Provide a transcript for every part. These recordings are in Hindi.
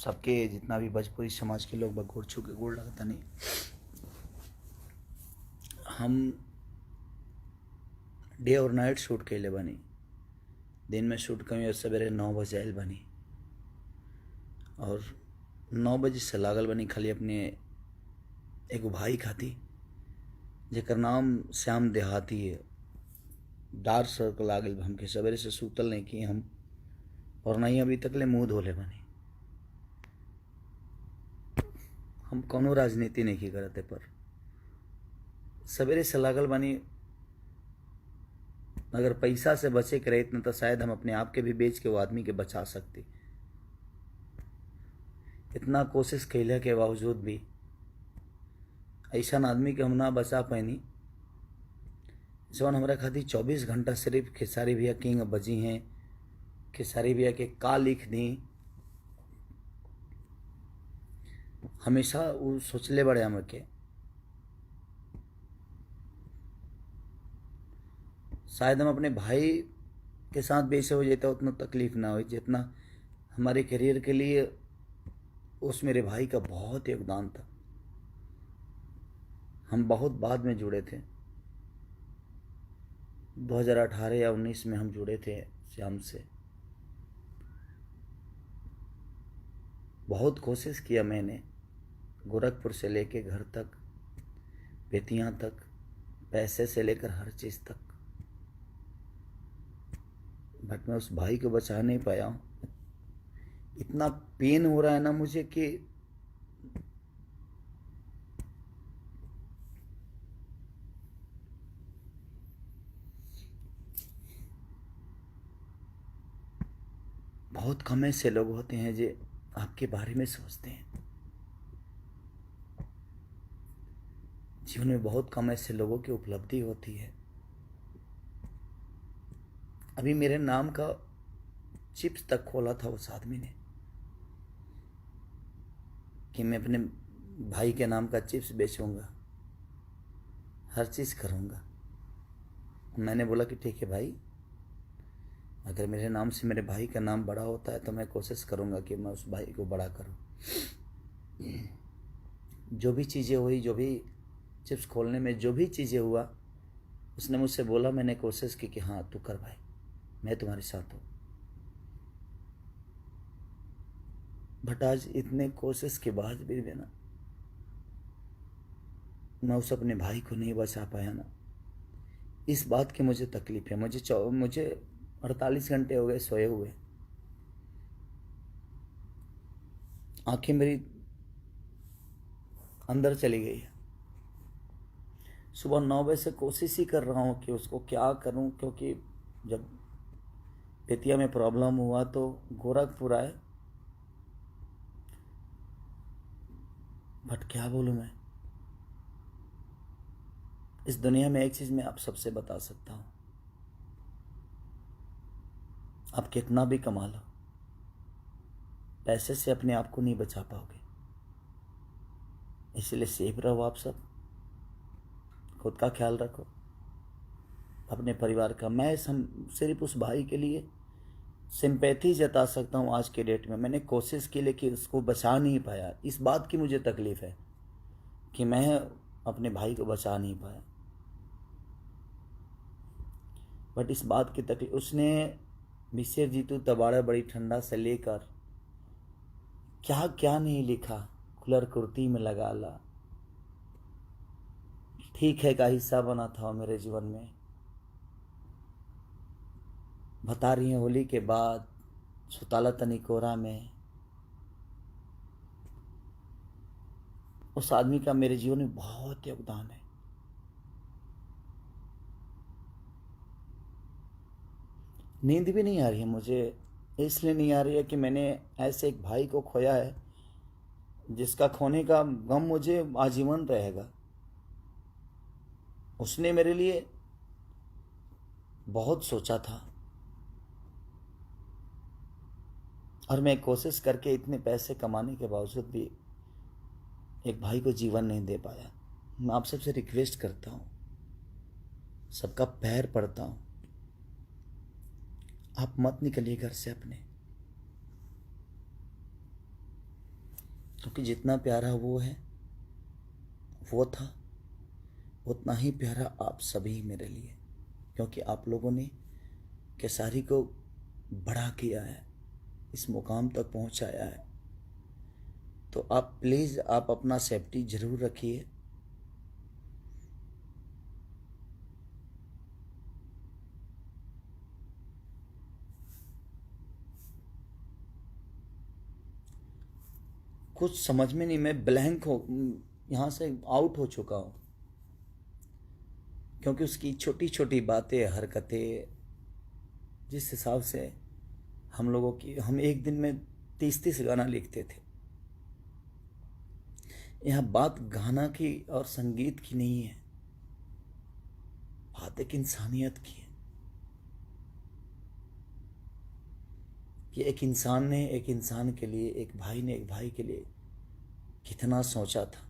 सबके जितना भी भोजपुरी समाज के लोग गोड़ छू के गोड़ लगता नहीं। हम डे और नाइट शूट कैले बनी। दिन में शूट कमी और सवेरे 9 बजे आयल बनी और 9 बजे से लागल बनी खाली अपने एगो भाई खाती जेकर नाम श्याम देहाती है। डार्क सर्कल आ गई हमके, सवेरे से सूतल नहीं कि हम, और नहीं अभी तक ले मुँह धोले बनी। हम कोनो राजनीति नहीं की करते पर सवेरे से लागल बनी। अगर पैसा से बचे के रहे तो शायद हम अपने आप के भी बेच के वो आदमी के बचा सकते। इतना कोशिश कैले के बावजूद भी ऐसा आदमी के हम ना बचा पैनी जौन हमारा खातिर 24 घंटा सिर्फ खेसारी भैया किंग बजी हैं। खेसारी भैया के का लिख दी हमेशा वो सोचले बड़े हम के शायद हम अपने भाई के साथ बेसे हो जाता उतना तकलीफ ना हो जितना हमारे करियर के लिए उस मेरे भाई का बहुत योगदान था। हम बहुत बाद में जुड़े थे, 2018 या 19 में हम जुड़े थे श्याम से। बहुत कोशिश किया मैंने, गोरखपुर से लेके घर तक, बेतियां तक, पैसे से लेकर हर चीज़ तक, बट मैं उस भाई को बचा नहीं पाया हूँ। इतना पेन हो रहा है ना मुझे कि बहुत कम ऐसे लोग होते हैं जो आपके बारे में सोचते हैं। जीवन में बहुत कम ऐसे लोगों की उपलब्धि होती है। अभी मेरे नाम का चिप्स तक खोला था उस आदमी ने कि मैं अपने भाई के नाम का चिप्स बेचूंगा, हर चीज़ करूंगा। मैंने बोला कि ठीक है भाई, अगर मेरे नाम से मेरे भाई का नाम बड़ा होता है तो मैं कोशिश करूंगा कि मैं उस भाई को बड़ा करूं। जो भी चीज़ें हुई, जो भी चिप्स खोलने में जो भी चीज़ें हुआ, उसने मुझसे बोला, मैंने कोशिश की कि हाँ तू कर भाई, मैं तुम्हारे साथ हूँ। बट आज इतने कोशिश के बाद भी ना मैं उस अपने भाई को नहीं बचा पाया ना, इस बात की मुझे तकलीफ है। मुझे 48 घंटे हो गए सोए हुए, आंखें मेरी अंदर चली गई है। सुबह 9 बजे से कोशिश ही कर रहा हूँ कि उसको क्या करूँ, क्योंकि जब बेतिया में प्रॉब्लम हुआ तो गोरखपुर आए। बट क्या बोलूँ मैं, इस दुनिया में एक चीज़ मैं आप सबसे बता सकता हूँ, आप कितना भी कमा लो, पैसे से अपने आप को नहीं बचा पाओगे। इसलिए सेफ रहो आप सब, खुद का ख्याल रखो, अपने परिवार का। मैं सिर्फ उस भाई के लिए सिंपैथी जता सकता हूँ आज के डेट में। मैंने कोशिश की लेकिन उसको बचा नहीं पाया। इस बात की मुझे तकलीफ है कि मैं अपने भाई को बचा नहीं पाया। बट इस बात की तकलीफ, उसने मिसेर जीतू तबाड़ा बड़ी ठंडा से लेकर क्या क्या नहीं लिखा, खुलर कुर्ती में लगा ला, ठीक है का हिस्सा बना था मेरे जीवन में। बता रही हैं होली के बाद, सुताला तनी कोरा में, उस आदमी का मेरे जीवन में बहुत योगदान है। नींद भी नहीं आ रही है मुझे, इसलिए नहीं आ रही है कि मैंने ऐसे एक भाई को खोया है जिसका खोने का गम मुझे आजीवन रहेगा। उसने मेरे लिए बहुत सोचा था और मैं कोशिश करके इतने पैसे कमाने के बावजूद भी एक भाई को जीवन नहीं दे पाया। मैं आप सबसे रिक्वेस्ट करता हूँ, सबका पैर पड़ता हूँ, आप मत निकलिए घर से अपने। क्योंकि जितना प्यारा वो है, वो था, उतना ही प्यारा आप सभी मेरे लिए, क्योंकि आप लोगों ने केसारी को बड़ा किया है, इस मुकाम तक पहुंचाया है। तो आप प्लीज़ आप अपना सेफ्टी ज़रूर रखिए। कुछ समझ में नहीं, मैं ब्लैंक हो, यहाँ से आउट हो चुका हूँ, क्योंकि उसकी छोटी छोटी बातें, हरकतें, जिस हिसाब से हम लोगों की, हम एक दिन में 30-30 गाना लिखते थे। यहाँ बात गाना की और संगीत की नहीं है, बात एक इंसानियत की है कि एक इंसान ने एक इंसान के लिए, एक भाई ने एक भाई के लिए कितना सोचा था।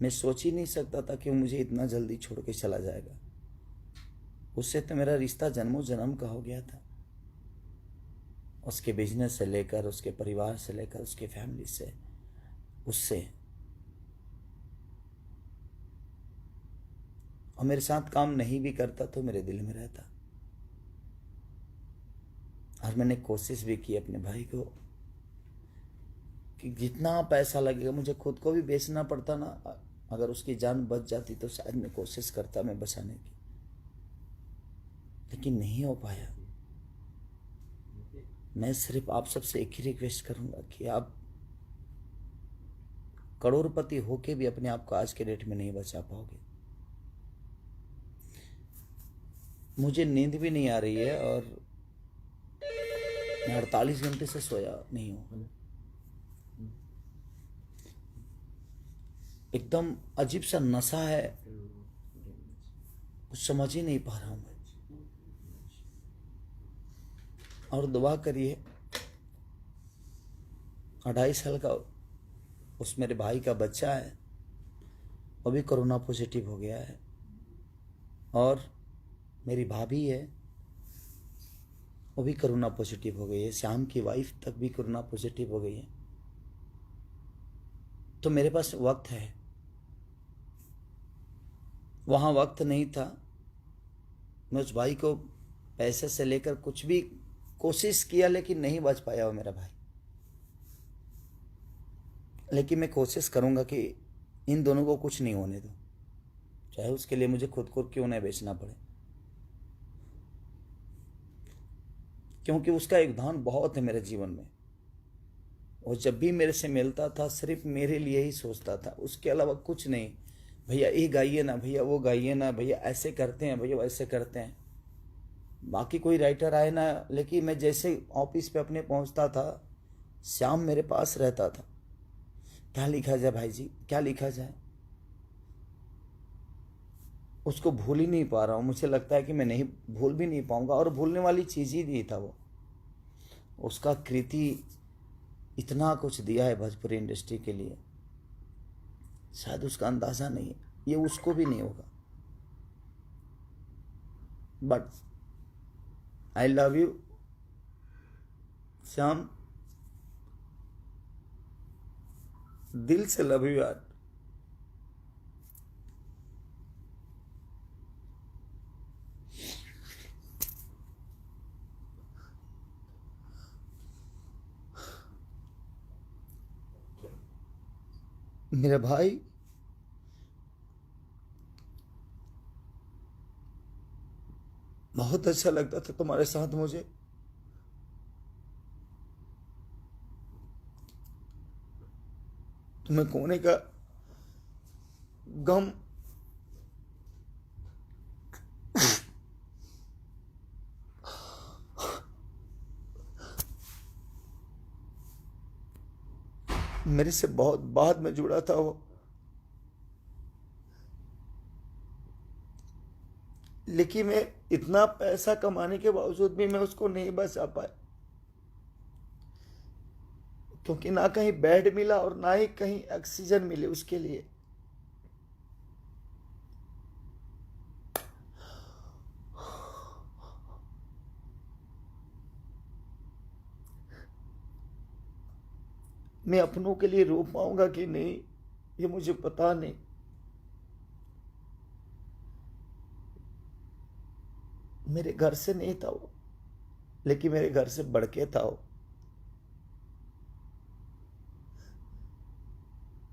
मैं सोच ही नहीं सकता था कि वो मुझे इतना जल्दी छोड़ के चला जाएगा। उससे तो मेरा रिश्ता जन्मों जन्म का हो गया था, उसके बिजनेस से लेकर, उसके परिवार से लेकर, उसके फैमिली से, उससे। और मेरे साथ काम नहीं भी करता तो मेरे दिल में रहता। और मैंने कोशिश भी की अपने भाई को कि जितना पैसा लगेगा, मुझे खुद को भी बेचना पड़ता ना, अगर उसकी जान बच जाती तो शायद मैं कोशिश करता मैं बचाने की, लेकिन नहीं हो पाया। मैं सिर्फ आप सबसे एक ही रिक्वेस्ट करूंगा कि आप करोड़पति होके भी अपने आप को आज के डेट में नहीं बचा पाओगे। मुझे नींद भी नहीं आ रही है और मैं 48 घंटे से सोया नहीं हूँ। एकदम अजीब सा नशा है, कुछ समझ ही नहीं पा रहा हूँ मैं। और दुआ करिए, 2.5 साल का उस मेरे भाई का बच्चा है, वो भी कोरोना पॉजिटिव हो गया है। और मेरी भाभी है, वो भी कोरोना पॉजिटिव हो गई है। श्याम की वाइफ तक भी कोरोना पॉजिटिव हो गई है। तो मेरे पास वक्त है, वहाँ वक्त नहीं था। मैं उस भाई को पैसे से लेकर कुछ भी कोशिश किया, लेकिन नहीं बच पाया वो मेरा भाई। लेकिन मैं कोशिश करूँगा कि इन दोनों को कुछ नहीं होने दो, चाहे उसके लिए मुझे खुद को क्यों नहीं बेचना पड़े, क्योंकि उसका योगदान बहुत है मेरे जीवन में। वो जब भी मेरे से मिलता था सिर्फ मेरे लिए ही सोचता था, उसके अलावा कुछ नहीं। भैया ये गाइए ना, भैया वो गाइए ना, भैया ऐसे करते हैं, भैया वैसे करते हैं। बाकी कोई राइटर आए ना, लेकिन मैं जैसे ऑफिस पे अपने पहुंचता था, श्याम मेरे पास रहता था। क्या लिखा जाए भाई जी, क्या लिखा जाए? उसको भूल ही नहीं पा रहा हूँ। मुझे लगता है कि मैं नहीं भूल भी नहीं पाऊंगा, और भूलने वाली चीज़ ही नहीं था वो। उसका कृति इतना कुछ दिया है भोजपुरी इंडस्ट्री के लिए, शायद उसका अंदाज़ा नहीं है, ये उसको भी नहीं होगा। But I love you Shyam, दिल से लव यू यार। मेरे भाई, बहुत अच्छा लगता था तुम्हारे साथ मुझे। तुम्हें खोने का गम मेरे से बहुत बाद में जुड़ा था वो, लेकिन मैं इतना पैसा कमाने के बावजूद भी मैं उसको नहीं बचा पाया, क्योंकि ना कहीं बेड मिला और ना ही कहीं ऑक्सीजन मिले उसके लिए। मैं अपनों के लिए रो पाऊंगा कि नहीं, ये मुझे पता नहीं। मेरे घर से नहीं था वो, लेकिन मेरे घर से बढ़ के था वो।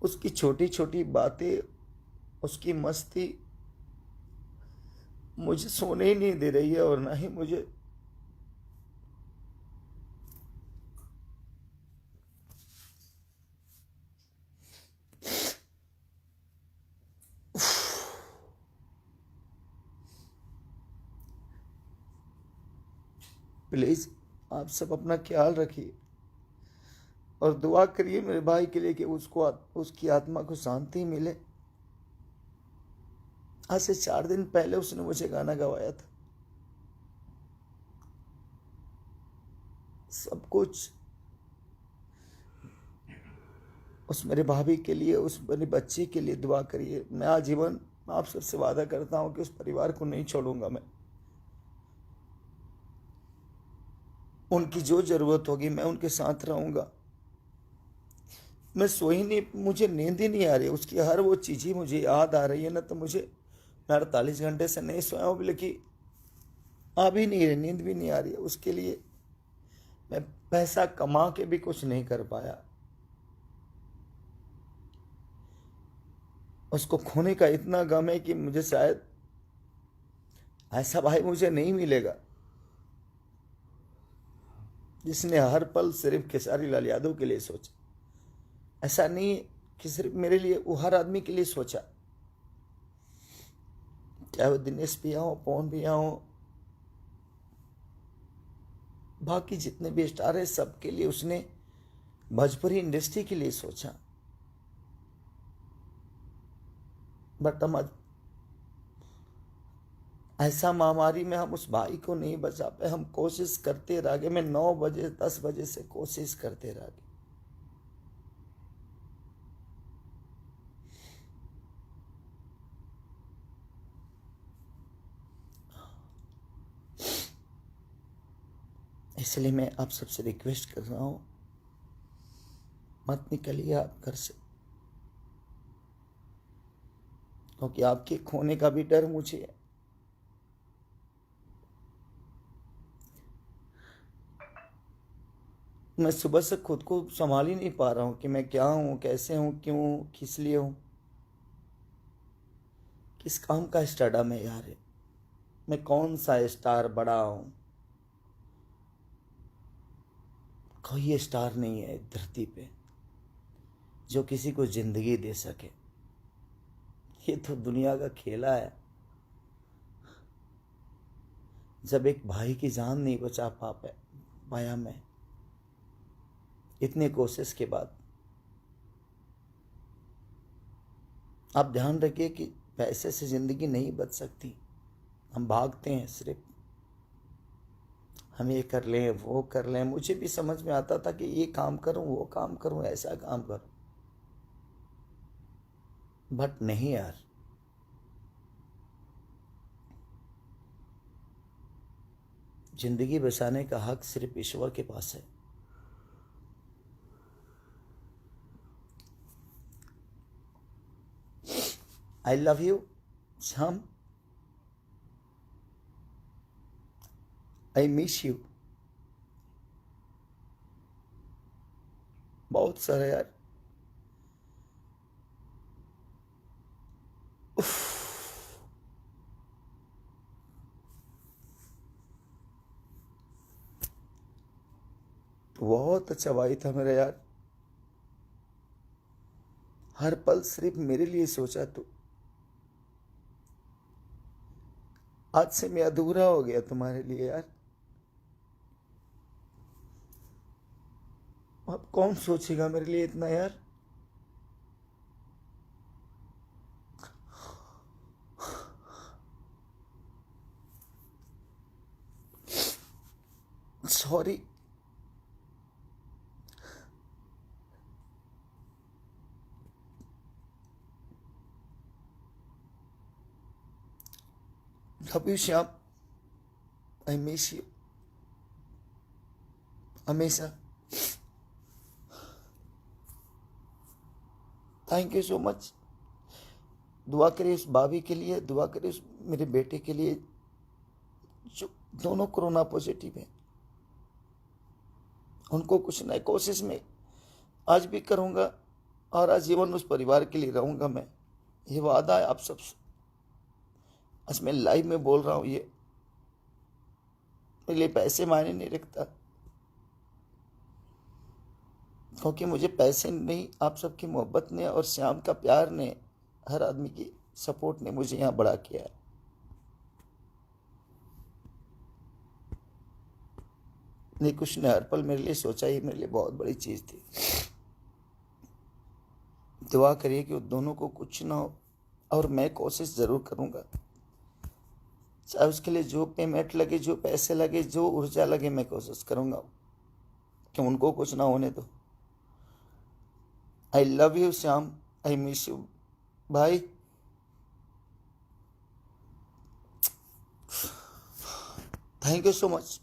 उसकी छोटी छोटी बातें, उसकी मस्ती मुझे सोने ही नहीं दे रही है, और ना ही मुझे प्लीज आप सब अपना ख्याल रखिए और दुआ करिए मेरे भाई के लिए कि उसको, उसकी आत्मा को शांति मिले। आज से 4 दिन पहले उसने मुझे गाना गवाया था। सब कुछ उस मेरे भाभी के लिए, उस मेरे बच्चे के लिए दुआ करिए। मैं आजीवन आप सबसे वादा करता हूं कि उस परिवार को नहीं छोड़ूंगा। मैं उनकी जो जरूरत होगी मैं उनके साथ रहूंगा। मैं सो ही नहीं, मुझे नींद ही नहीं आ रही। उसकी हर वो चीज़ ही मुझे याद आ रही है ना, तो मुझे, मैं 48 घंटे से नहीं सोया हूँ, लेकिन आ भी नहीं रही, नींद भी नहीं आ रही है। उसके लिए मैं पैसा कमा के भी कुछ नहीं कर पाया। उसको खोने का इतना गम है कि मुझे शायद ऐसा भाई मुझे नहीं मिलेगा जिसने हर पल सिर्फ खेसारी लाल यादव के लिए सोचा। ऐसा नहीं कि सिर्फ मेरे लिए, वो हर आदमी के लिए सोचा। चाहे वो दिनेश भैया हो, पवन भैया हो, बाकी जितने भी स्टार है, सबके लिए उसने भोजपुरी इंडस्ट्री के लिए सोचा। बट हम ऐसा महामारी में हम उस भाई को नहीं बचा पाए। हम कोशिश करते रह गए। मैं 9 बजे 10 बजे से कोशिश करते रह गए। इसलिए मैं आप सबसे रिक्वेस्ट कर रहा हूं, मत निकलिए आप घर से, क्योंकि आपके खोने का भी डर मुझे है। मैं सुबह से खुद को संभाल ही नहीं पा रहा हूँ कि मैं क्या हूँ, कैसे हूँ, क्यों, किस लिए हूँ, किस काम का स्टारडम है यार। मैं कौन सा स्टार बड़ा हूँ। कोई स्टार नहीं है धरती पे जो किसी को जिंदगी दे सके। ये तो दुनिया का खेला है। जब एक भाई की जान नहीं बचा पाया मैं, इतने कोशिश के बाद। आप ध्यान रखिए कि पैसे से जिंदगी नहीं बच सकती। हम भागते हैं सिर्फ, हम ये कर लें, वो कर लें। मुझे भी समझ में आता था कि ये काम करूं, वो काम करूं, ऐसा काम करूं, बट नहीं यार। जिंदगी बचाने का हक सिर्फ ईश्वर के पास है। आई love you Shyam, I miss you बहुत सारा यार। बहुत अच्छा भाई था मेरा यार। हर पल सिर्फ मेरे लिए सोचा तू। आज से मैं अधूरा हो गया तुम्हारे लिए यार। अब कौन सोचेगा मेरे लिए इतना यार। Sorry. Love you Shyam, I miss you हमेशा। Thank you so much. दुआ करिए उस भाभी के लिए, दुआ करिए उस मेरे बेटे के लिए जो दोनों कोरोना पॉजिटिव हैं। उनको कुछ नई कोशिश में आज भी करूँगा और आजीवन उस परिवार के लिए रहूँगा। मैं ये वादा है आप सबसे, आज मैं लाइव में बोल रहा हूँ। ये मेरे लिए पैसे मायने नहीं रखता, क्योंकि मुझे पैसे नहीं, आप सबकी मोहब्बत ने और श्याम का प्यार ने, हर आदमी की सपोर्ट ने मुझे यहाँ बड़ा किया है। नहीं, कुछ ने हर पल मेरे लिए सोचा, ही मेरे लिए बहुत बड़ी चीज़ थी। दुआ करिए कि उन दोनों को कुछ ना हो, और मैं कोशिश ज़रूर करूँगा, चाहे उसके लिए जो पेमेंट लगे, जो पैसे लगे, जो ऊर्जा लगे, मैं कोशिश करूँगा कि उनको कुछ ना होने दो। I love you Shyam, I miss you भाई। Thank you so much.